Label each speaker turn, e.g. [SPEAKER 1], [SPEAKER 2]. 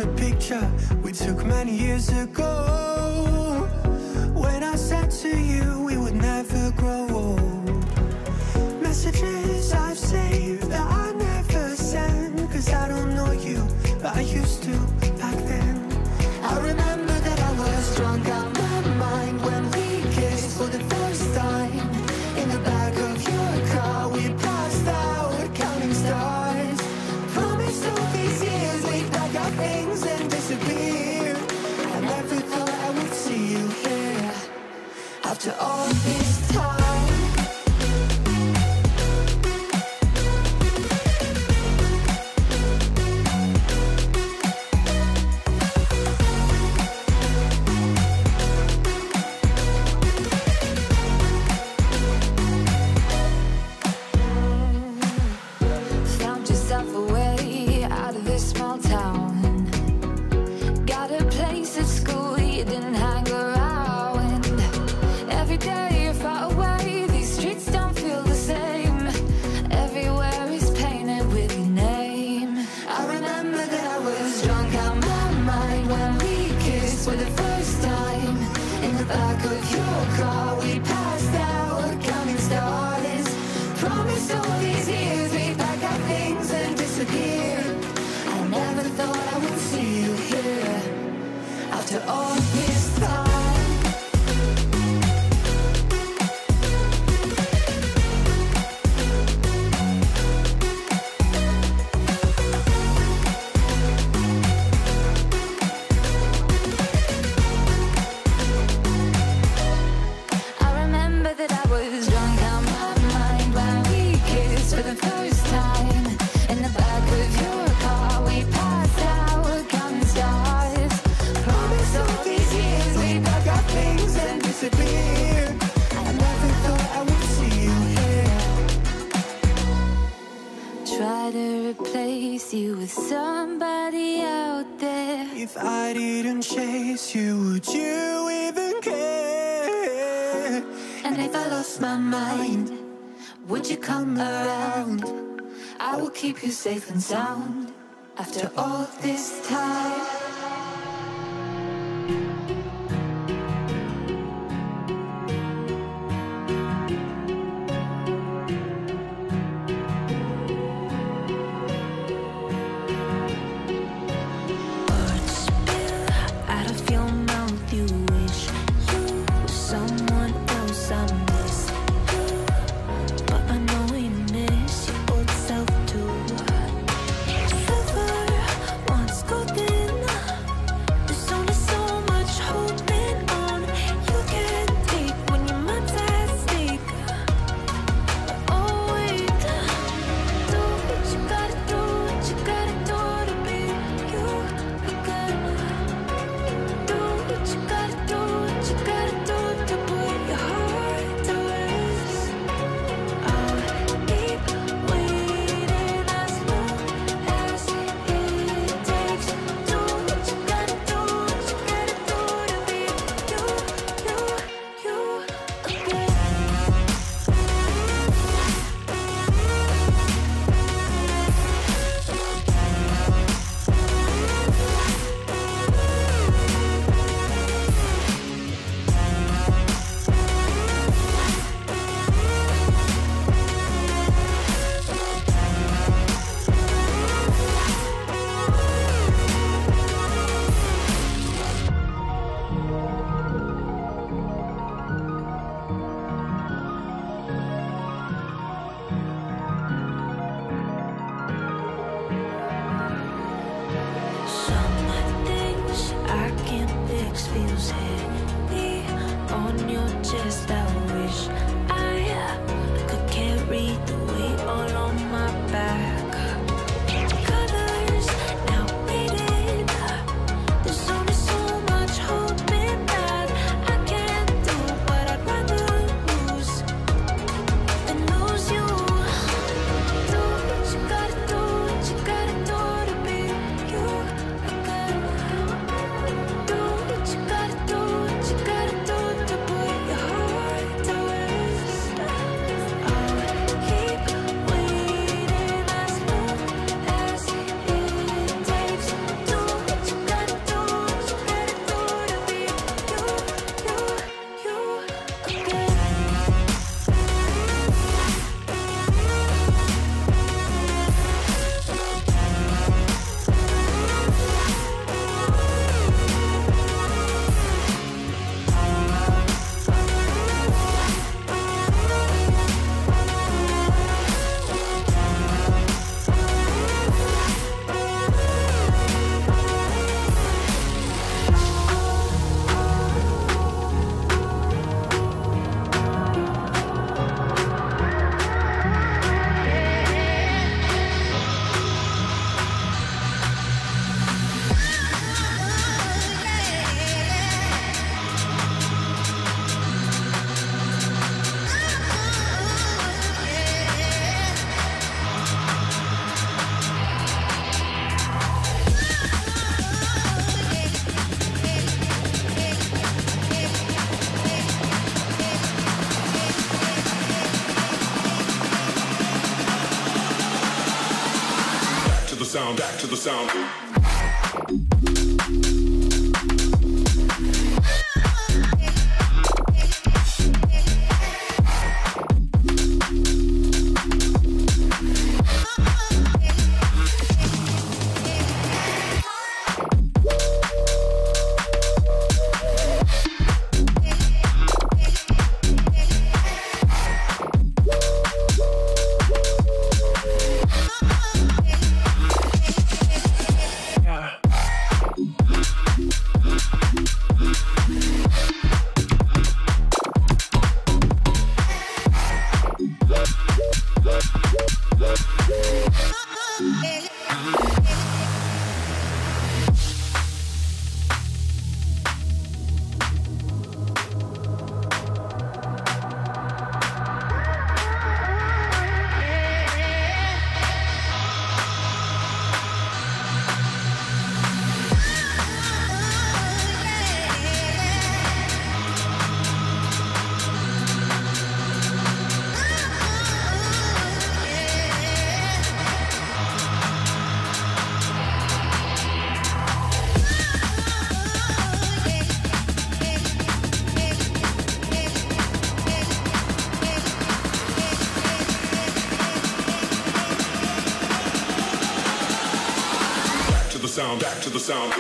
[SPEAKER 1] a picture we took many years ago, when I said to you we would never grow old. Messages I've saved that I never sent, cause I don't know you, but I used to back then. I remember that I was drunk out my mind when we kissed for the first time. In the back of your car we passed out counting stars. Promised all these years we'd pack our things and disappear. I never thought I would see you here after all this time. If I didn't chase you, would you even care? And if I lost my mind, would you come around? I will keep you safe and sound after all this time.
[SPEAKER 2] sound, back to the sound. Back to the sound.